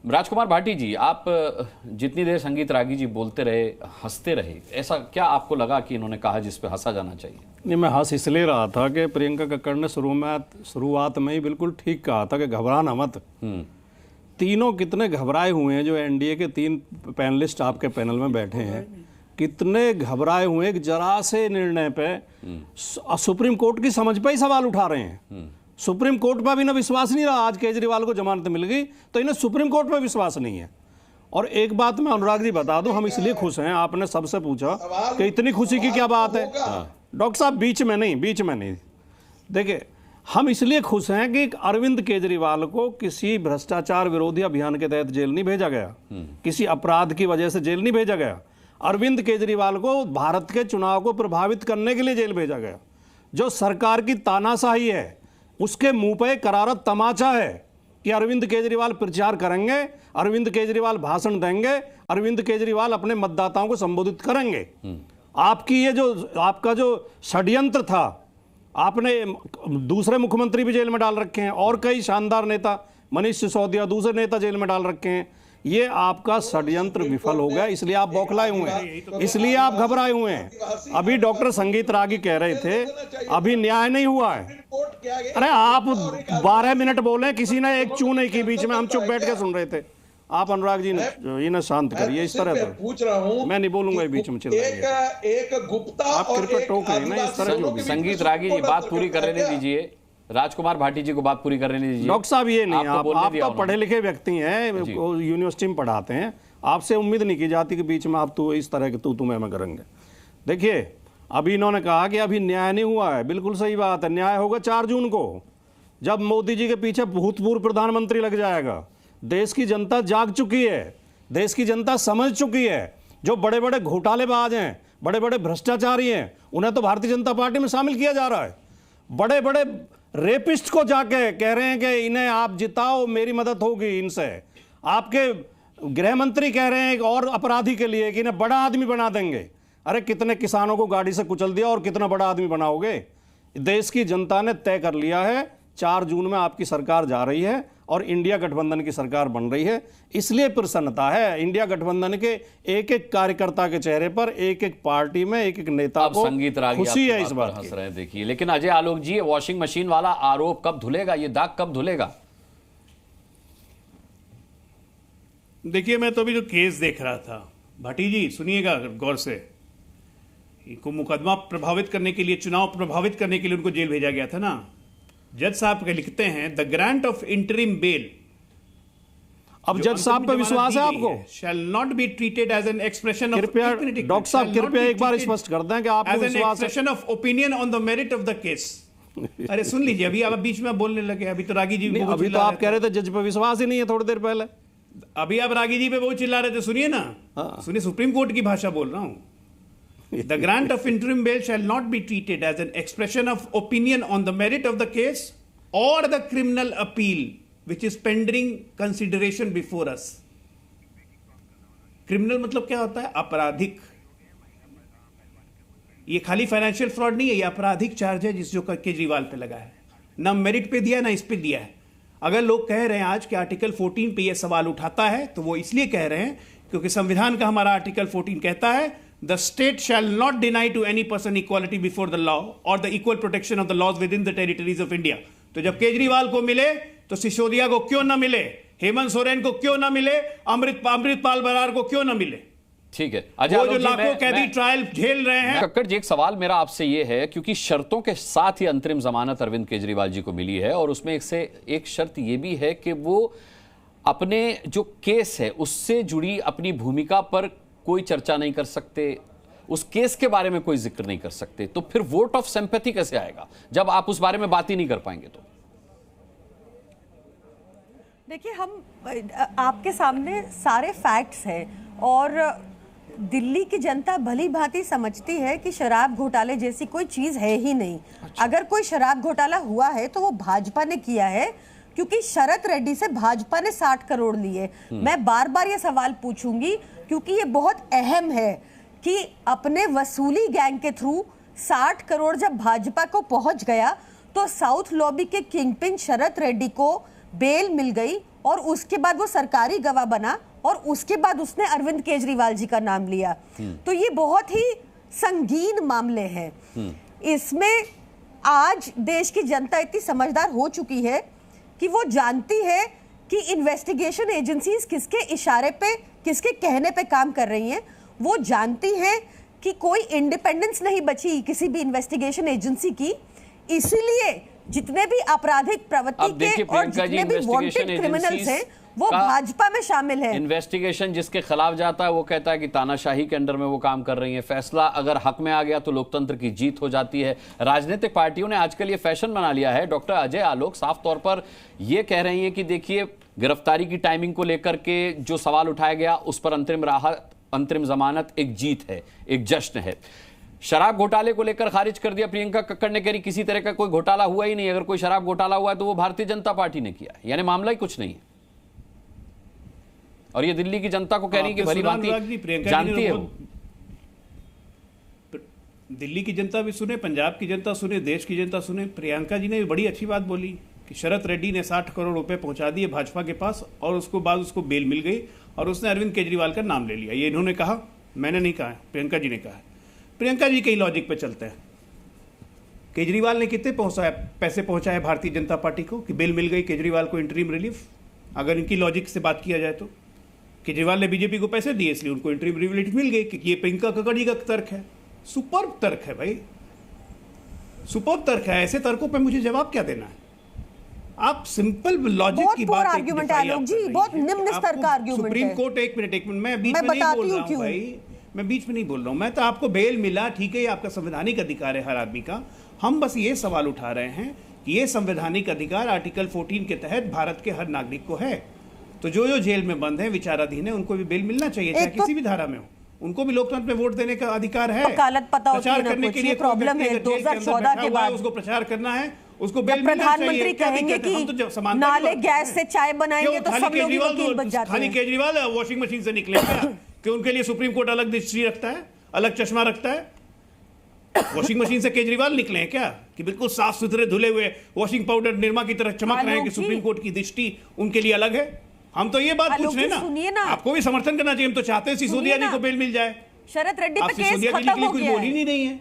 राजकुमार भाटी जी, आप जितनी देर संगीत रागी जी बोलते रहे, हंसते रहे, ऐसा क्या आपको लगा कि इन्होंने कहा जिस पे हंसा जाना चाहिए? नहीं, मैं हंस इसलिए रहा था कि प्रियंका कक्कड़ ने शुरुआत में ही बिल्कुल ठीक कहा था कि घबराना मत। तीनों कितने घबराए हुए हैं, जो एनडीए के 3 पैनलिस्ट आपके पैनल में बैठे हैं, कितने घबराए हुए हैं। जरा से निर्णय पे सुप्रीम कोर्ट की समझ पे ही सवाल उठा रहे हैं। सुप्रीम कोर्ट पर भी ना विश्वास नहीं रहा। आज केजरीवाल को जमानत मिल गई तो इन्हें सुप्रीम कोर्ट पर विश्वास नहीं है। और एक बात मैं अनुराग जी बता दूं, हम इसलिए खुश हैं, आपने सबसे पूछा कि इतनी खुशी की क्या बात है। डॉक्टर साहब बीच में नहीं देखिए, हम इसलिए खुश हैं कि अरविंद केजरीवाल को किसी भ्रष्टाचार विरोधी अभियान के तहत जेल नहीं भेजा गया, किसी अपराध की वजह से जेल नहीं भेजा गया। अरविंद केजरीवाल को भारत के चुनाव को प्रभावित करने के लिए जेल भेजा गया। जो सरकार की तानाशाही है उसके मुंह पे करारा तमाचा है कि अरविंद केजरीवाल प्रचार करेंगे, अरविंद केजरीवाल भाषण देंगे, अरविंद केजरीवाल अपने मतदाताओं को संबोधित करेंगे। आपकी ये जो आपका जो षड्यंत्र था, आपने दूसरे मुख्यमंत्री भी जेल में डाल रखे हैं और कई शानदार नेता, मनीष सिसोदिया, दूसरे नेता जेल में डाल रखे हैं। ये आपका षड्यंत्र विफल हो गया, इसलिए आप बौखलाए हुए हैं, इसलिए आप घबराए हुए हैं। अभी डॉक्टर संगीत रागी कह रहे थे अभी न्याय नहीं हुआ है। अरे आप 12 मिनट बोले, किसी ने एक चू नहीं की बीच में, हम चुप बैठ के सुन रहे थे। आप अनुराग जी इन्हें शांत करिए। इस तरह तो पूछ रहा हूं, मैं नहीं बोलूंगा बीच में। एक गुप्ता आप कृपया टोक रहे हैं ना इस तरह। संगीत रागी जी बात पूरी करने दीजिए, राजकुमार भाटी जी को बात पूरी करने दीजिए। डॉक्टर साहब ये नहीं, आप तो पढ़े लिखे व्यक्ति हैं, यूनिवर्सिटी में पढ़ाते हैं, आपसे उम्मीद नहीं की जाती कि बीच में आप तो इस तरह के तू मैं करेंगे। देखिए, अभी इन्होंने कहा कि अभी न्याय नहीं हुआ है, बिल्कुल सही बात है। न्याय होगा 4 जून को, जब मोदी जी के पीछे भूतपूर्व प्रधानमंत्री लग जाएगा। देश की जनता जाग चुकी है, देश की जनता समझ चुकी है। जो बड़े बड़े घोटालेबाज हैं, बड़े बड़े भ्रष्टाचारी हैं, उन्हें तो भारतीय जनता पार्टी में शामिल किया जा रहा है। बड़े बड़े रेपिस्ट को जाके कह रहे हैं कि इन्हें आप जिताओ, मेरी मदद होगी इनसे। आपके गृह मंत्री कह रहे हैं और अपराधी के लिए कि इन्हें बड़ा आदमी बना देंगे। अरे कितने किसानों को गाड़ी से कुचल दिया और कितना बड़ा आदमी बनाओगे। देश की जनता ने तय कर लिया है, 4 जून में आपकी सरकार जा रही है और इंडिया गठबंधन की सरकार बन रही है। इसलिए प्रसन्नता है इंडिया गठबंधन के एक एक कार्यकर्ता के चेहरे पर, एक एक पार्टी में एक एक नेता को खुशी है इस बात हंस रहे। देखिए, लेकिन अजय आलोक जी, वॉशिंग मशीन वाला आरोप कब धुलेगा, ये दाग कब धुलेगा? देखिए, मैं तो अभी जो केस देख रहा था, भाटी जी सुनिएगा गौर से, इनको मुकदमा प्रभावित करने के लिए, चुनाव प्रभावित करने के लिए उनको जेल भेजा गया था ना। जज साहब के लिखते हैं, the grant of interim bail, अब जज साहब पे विश्वास है आपको, shall not be treated as an expression of, doctor साहब कृपया एक बार स्पष्ट कर दें कि आपको विश्वास है, expression of opinion on the merit of the case. अरे सुन लीजिए, अभी आप बीच में बोलने लगे, अभी तो रागी जी अभी तो आप कह रहे थे जज पे विश्वास ही नहीं है थोड़ी देर पहले, अभी आप रागी जी पे बहुत चिल्ला रहे थे। सुनिए ना, सुनिए, सुप्रीम कोर्ट की भाषा बोल रहा हूं। The grant of interim bail shall not be treated as an expression of opinion on the merit of the case or the criminal appeal which is pending consideration before us. Criminal मतलब क्या होता है? आपराधिक। ये खाली financial fraud नहीं है, ये आपराधिक चार्ज है जिस जो केजरीवाल पे लगा है। ना मेरिट पे दिया, ना इस पे दिया है। अगर लोग कह रहे हैं आज कि आर्टिकल 14 पे ये सवाल उठाता है, तो वो इसलिए कह रहे हैं क्योंकि संविधान का हमारा आर्टिकल 14 कहता है, The state shall not deny to any person equality before the law or the equal protection of the laws within the territories of India. तो जब केजरीवाल को मिले तो सिसोदिया को क्यों ना मिले, हेमंत सोरेन को क्यों ना मिले, अमृतपाल बरार को क्यों ना मिले? ठीक है, वो जो लाखों कैदी ट्रायल झेल रहे हैं। कक्कड़ जी, एक सवाल मेरा आपसे ये है, क्योंकि शर्तों के साथ ही अंतरिम जमानत अरविंद केजरीवाल जी को मिली है और उसमें एक शर्त ये भी है कि वो अपने जो केस है उससे जुड़ी अपनी भूमिका पर कोई चर्चा नहीं कर सकते, उस केस के बारे में कोई जिक्र नहीं कर सकते, तो फिर वोट ऑफ सिंपैथी कैसे आएगा जब आप उस बारे में बात ही नहीं कर पाएंगे? तो देखिए, हम आपके सामने सारे फैक्ट्स हैं और दिल्ली की जनता भली भांति समझती है कि शराब घोटाले जैसी कोई चीज है ही नहीं। अगर कोई शराब घोटाला हुआ है तो वो भाजपा ने किया है, क्योंकि शरद रेड्डी से भाजपा ने 60 करोड़ लिए। मैं बार बार ये सवाल पूछूंगी क्योंकि ये बहुत अहम है कि अपने वसूली गैंग के थ्रू 60 करोड़ जब भाजपा को पहुंच गया तो साउथ लॉबी के किंगपिन शरद रेड्डी को बेल मिल गई और उसके बाद वो सरकारी गवाह बना और उसके बाद उसने अरविंद केजरीवाल जी का नाम लिया। तो ये बहुत ही संगीन मामले हैं। इसमें आज देश की जनता इतनी समझदार हो चुकी है कि वो जानती है कि इन्वेस्टिगेशन एजेंसीज किसके इशारे पे, किसके कहने पे काम कर रही हैं। वो जानती हैं कि कोई इंडिपेंडेंस नहीं बची किसी भी इन्वेस्टिगेशन एजेंसी की। इसीलिए जितने भी आपराधिक प्रवृत्ति के और जितने भी वांटेड क्रिमिनल्स हैं वो भाजपा में शामिल है। इन्वेस्टिगेशन जिसके खिलाफ जाता है वो कहता है कि तानाशाही के अंडर में वो काम कर रही है। फैसला अगर हक में आ गया तो लोकतंत्र की जीत हो जाती है। राजनीतिक पार्टियों ने आजकल ये फैशन बना लिया है। डॉक्टर अजय आलोक साफ तौर पर ये कह रही हैं कि देखिए, गिरफ्तारी की टाइमिंग को लेकर के जो सवाल उठाया गया उस पर अंतरिम राहत, अंतरिम जमानत एक जीत है, एक जश्न है। शराब घोटाले को लेकर खारिज कर दिया प्रियंका कक्कड़ ने, कह रही किसी तरह का कोई घोटाला हुआ ही नहीं। अगर कोई शराब घोटाला हुआ है तो वो भारतीय जनता पार्टी ने किया, यानी मामला ही कुछ नहीं है। और ये दिल्ली की जनता को कह रही है कि भली भांति जानती है वो। दिल्ली की जनता भी सुने, पंजाब की जनता सुने, देश की जनता सुने। प्रियंका जी ने बड़ी अच्छी बात बोली कि शरद रेड्डी ने 60 करोड़ रुपए पहुंचा दिए भाजपा के पास और उसको बाद उसको बेल मिल गई और उसने अरविंद केजरीवाल का नाम ले लिया। ये इन्होंने कहा, मैंने नहीं कहा, प्रियंका जी ने कहा। प्रियंका जी के लॉजिक पे चलते हैं। केजरीवाल ने कितने पैसे पहुंचाए भारतीय जनता पार्टी को कि बेल मिल गई केजरीवाल को, इंटरिम रिलीफ? अगर इनकी लॉजिक से बात किया जाए तो केजरीवाल ने बीजेपी को पैसे दिए इसलिए उनको इंटरिम रिलीफ मिल गई। कि ये प्रियंका कक्कड़ जी का तर्क है। सुपर्ब तर्क है भाई, सुपर्ब तर्क है। ऐसे तर्कों पे मुझे जवाब क्या देना है? आप सिंपल लॉजिक की बात आर्गुमेंट है आलोक जी, बहुत निम्न स्तर का आर्गुमेंट है। सुप्रीम कोर्ट, एक मिनट मैं बीच में नहीं बोल रहा हूं भाई, मैं बीच में नहीं बोल रहा हूं। मैं तो आपको बेल मिला, ठीक है, ये आपका संवैधानिक अधिकार है हर आदमी का। हम बस ये सवाल उठा रहे हैं कि ये संवैधानिक अधिकार आर्टिकल 14 के तहत भारत के हर नागरिक को है। तो जो जो जेल में बंद है, विचाराधीन है, उनको भी बेल मिलना चाहिए, चाहे किसी भी धारा में हो। उनको भी लोकतंत्र में वोट देने का अधिकार है। प्रचार करने के लिए प्रॉब्लम है। 2014 के बाद उसको प्रचार करना है, उसको बेल मिलना चाहिए। प्रधानमंत्री कहेंगे कि नाले गैस से चाय बनाएंगे तो सब लोग वकील बन जाते हैं। खाली केजरीवाल वॉशिंग मशीन से निकले क्या कि उनके लिए सुप्रीम कोर्ट अलग दृष्टि रखता है, अलग चश्मा रखता है? वॉशिंग मशीन से केजरीवाल निकले हैं क्या कि बिल्कुल साफ सुथरे धुले हुए वॉशिंग पाउडर निरमा की तरह चमक रहे हैं कि सुप्रीम कोर्ट की दृष्टि उनके लिए अलग है? हम तो ये बात पूछ रहे हैं ना, आपको भी समर्थन करना चाहिए। हम तो चाहते हैं सिसोदिया जी को बेल मिल जाए। शरद रेड्डी पे केस खत्म हो गया है। बोल ही नहीं है।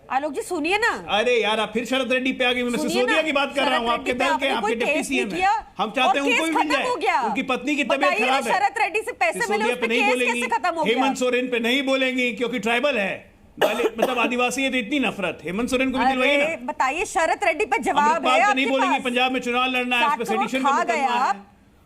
आलोक जी सुनिए ना। अरे यार, आप फिर शरद रेड्डी पे आ गए। मैं सिसोदिया की बात कर रहा हूँ, आपके दल के, आपके डिप्टी सीएम है। हम चाहते हैं उनको भी मिल जाए। उनकी पत्नी की तबीयत खराब है। शरद रेड्डी से पैसे मिले, उस पे केस कैसे खत्म हो गया? हेमंत सोरेन पे नहीं बोलेंगी क्योंकि ट्राइबल है, मतलब आदिवासी है, तो इतनी नफरत। हेमंत सोरेन को भी दिलवाइए ना। बताइए, शरद रेड्डी पे जवाब है आपके नहीं बोलेंगी पंजाब में चुनाव लड़ना है, सेडिशन खा गया,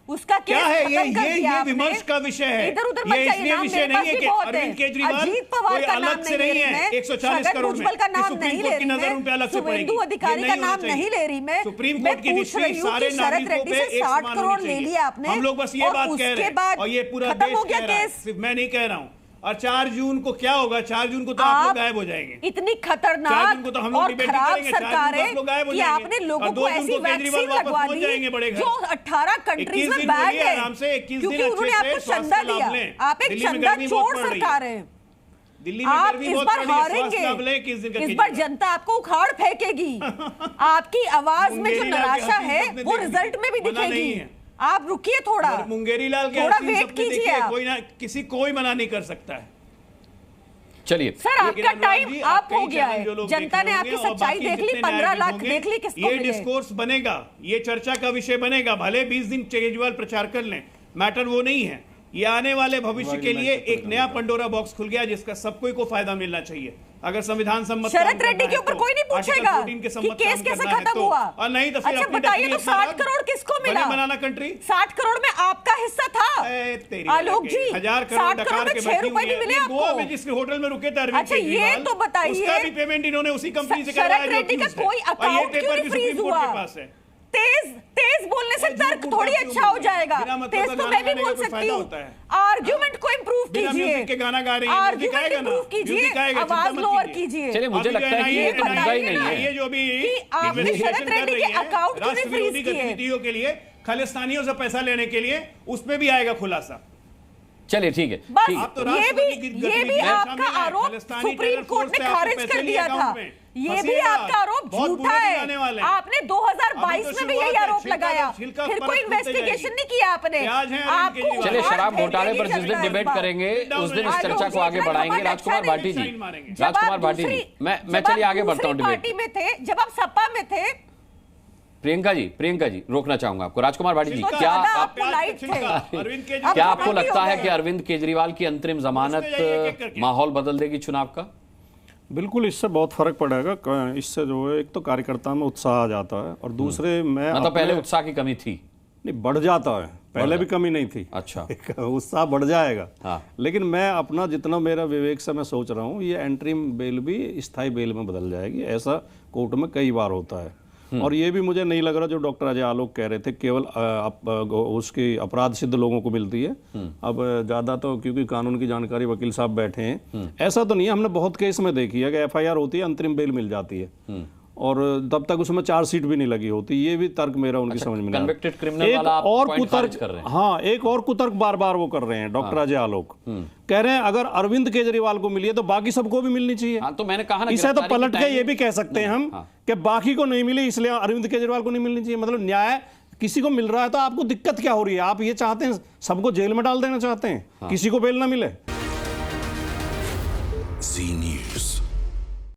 उसका क्या है? ये विमर्श का विषय है। इधर उधर ये इसलिए विषय नहीं है कि अरविंद केजरीवाल कोई अलग से नहीं है 140 करोड़ में, सुप्रीम कोर्ट की नजर उन पे अलग से पड़ेगी। अधिकारी का नाम नहीं ले रही मैं। सुप्रीम कोर्ट की दृष्टि सारे नागरिकों पे एक समान होनी चाहिए। हम लोग बस ये बात कह रहे हैं और ये पूरा देश कह रहा है, सिर्फ मैं नहीं कह रहा हूँ। और 4 जून को क्या होगा? 4 जून को तो आप लोग गायब हो जाएंगे। इतनी खतरनाक और खराब सरकार है कि आपने लोगों को ऐसी वैक्सीन लगवा दी जो 18 कंट्रीज में बैन है क्योंकि उन्होंने आपको चंदा दिया। आप एक चंदा चोर सरकार है। दिल्ली में आप गर्मी इस बहुत बार पड़ रही है, हारेंगे, इस बार जनता आपको उखाड़ फेंकेगी। आपकी आवाज में जो निराशा है वो रिजल्ट में भी दिखेगी। आप रुकिए थोड़ा, मुंगेरी लाल के थोड़ा वेट कीजिए। कोई ना किसी कोई मना नहीं कर सकता है। चलिए सर, आपका टाइम आप हो गया है। जनता ने आपकी सच्चाई देख ली, 15 लाख देख ली, किसको ये डिस्कोर्स बनेगा, ये चर्चा का विषय बनेगा। भले 20 दिन केजरीवाल प्रचार कर लें, मैटर वो नहीं है। ये आने वाले भविष्य के लिए एक नया पंडोरा बॉक्स खुल गया जिसका सबको को फायदा मिलना चाहिए। अगर संविधान सम्मत शरद रेड्डी के ऊपर कोई नहीं पूछेगा कि केस कैसे खत्म हुआ। और नहीं तो फिर बताइए, तो 60 करोड़ किसको मिला? बनाना कंट्री 60 करोड़ में आपका हिस्सा था आलोक जी। 1000 करोड़ 60 करोड़ में 6 रुपए नहीं मिले आपको। गोवा में जिस होटल में रुके थे अरविंद केजरीवाल, ये तो बताइए, उसका भी पेमेंट इन्होंने उसी कंपनी से करवाया। शरद रेड्डी का कोई अकाउंट क्यों नहीं फ्रीज हुआ? तेज बोलने से तर्क थोड़ी अच्छा हो जाएगा। तेज तो मैं भी बोल सकती हूँ। आर्ग्यूमेंट को इम्प्रूव कीजिए, गाना गा रही है, आर्ग्यूमेंट इम्प्रूव कीजिए, आवाज लोअर कीजिए। चलिए, मुझे लगता है कि ये तो मुद्दा ही नहीं है। ये जो भी आपने शरद रेड्डी के अकाउंट क्यों नहीं फ्रीज किए? गतिविधियों के लिए, खालिस्तानियों से पैसा लेने के लिए, उसमें भी आएगा खुलासा। चलिए ठीक है, बस ठीक है। आप तो ये राष्ट्रपति की भी गतिविधि में आपका शामिल हैं। आरोप Khalistani supreme terror court force ने से आपको खारिज पैसे कर लिए दिया था। अकाउंट में। ये भी फंसिएगा। आपका आरोप बहुत झूठा बुरे दिन आने वाले है। हैं। आपने 2022 अभी तो में भी यही शुरुआत है, आरोप छिलका लगाया, तो छिलका फिर परत कोई टूटते इन्वेस्टिगेशन जाएगी। नहीं किया आपने। प्याज है अरविंद आपको केजरीवाल। चलिए, उखाड़ शराब फेंकने घोटाले की पर जिस दिन जरूरत है डिबेट इस बार। करेंगे उस दिन इस आज चर्चा को आगे दूसरी बढ़ाएंगे। खबर राजकुमार अच्छा भाटी जी, नहीं मारेंगे। जब आप राजकुमार भाटी जी, दूसरी- मैं जब चलिए आप आगे बढ़ता हूँ दूसरी डिबेट। पार्टी में थे, जब आप सपा में थे, प्रियंका जी रोकना चाहूंगा आपको। राजकुमार भाटी जी, तो क्या ज्यादा आप आपको लाइट थे। अरविंद अब केजरीवाल क्या तो आपको बाकी लगता हो है गए। कि अरविंद केजरीवाल की अंतरिम जमानत पूछते जाइए एक-एक करके। माहौल बदल देगी चुनाव का? बिल्कुल, इससे बहुत फर्क पड़ेगा। इससे जो है, एक तो कार्यकर्ता में उत्साह आ जाता है और दूसरे में मतलब पहले उत्साह की कमी थी? नहीं, बढ़ जाता है। पहले भी कमी नहीं थी। अच्छा। उत्साह बढ़ जाएगा। हाँ। लेकिन मैं अपना जितना मेरा विवेक से मैं सोच रहा हूँ, ये एंट्रीम बेल भी स्थायी बेल में बदल जाएगी। ऐसा कोर्ट में कई बार होता है। और ये भी मुझे नहीं लग रहा जो डॉक्टर अजय आलोक कह रहे थे केवल उसकी अपराध सिद्ध लोगों को मिलती है। अब ज़्यादा तो क्योंकि कानून की जानकारी वकील साहब बैठे हैं, ऐसा तो नहीं है। हमने बहुत केस में देखी है कि एफआईआर होती है, अंतरिम बेल मिल जाती है और तब तक उसमें चार्जशीट भी नहीं लगी होती। ये भी तर्क मेरा उनकी समझ में नहीं कन्विक्टेड आता। क्रिमिनल एक वाला आप और पॉइंट खारिज कुतर्क कर रहे हैं। हाँ, एक और कुतर्क बार बार वो कर रहे हैं डॉक्टर अजय आलोक। कह रहे हैं अगर अरविंद केजरीवाल को मिली है तो बाकी सबको भी मिलनी चाहिए। हाँ, तो मैंने कहा ना, इसे तो गिरफ्तारी पलट की के ये टाइमिंग- भी कह सकते हैं हम कि बाकी को नहीं मिली इसलिए अरविंद केजरीवाल को नहीं मिलनी चाहिए। मतलब न्याय किसी को मिल रहा है तो आपको दिक्कत क्या हो रही है? आप ये चाहते हैं सबको जेल में डाल देना चाहते हैं, किसी को बेल ना मिले? जी न्यूज़।